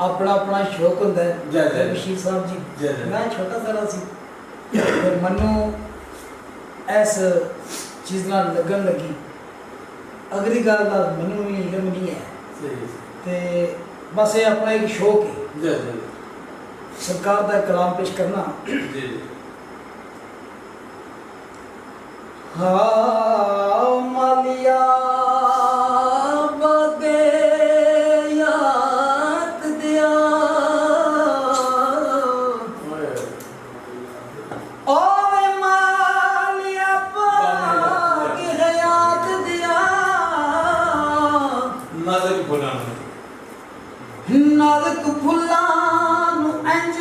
अपना अपना शौक होता है। जय जय बशीर साहब जी, जय जय। मैं छोटा सारा सी फिर मनु इस चीज़ नाल लगन लगी। अगली गल दा मैनू भी इलम नहीं है सही ते बस ये अपना एक शौक है जय जय सरकार का कलाम पेश करना। जी जी हाँ मालिया बदे याद दिया ओवे मालिया बदे याद दिया नाज़क फुलाना नाज़क फुलानू इंज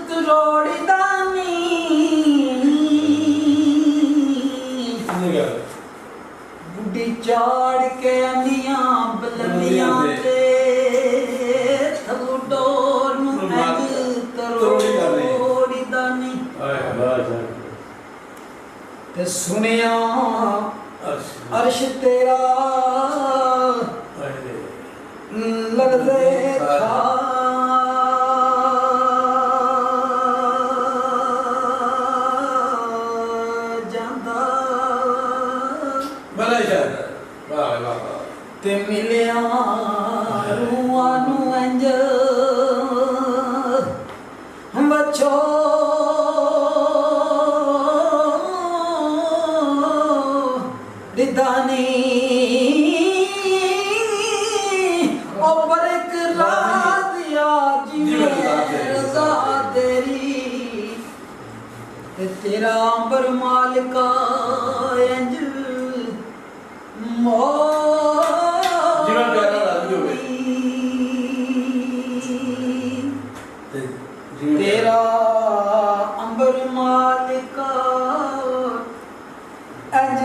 तरोड़दा बुढ़ी चाड़ के अनिया बलनिया ते थलू डोर नू इंज तरोड़दा नी ते सुनिया अर्श तेरा लगदे खा जांदा ते मिलिया रूहां नू इंज बच्चो दिदानी ओ पर एक रात याद रज़ा तेरी ते तेरा अंबर मालिका इंज तेरा अंबर मालिका इंज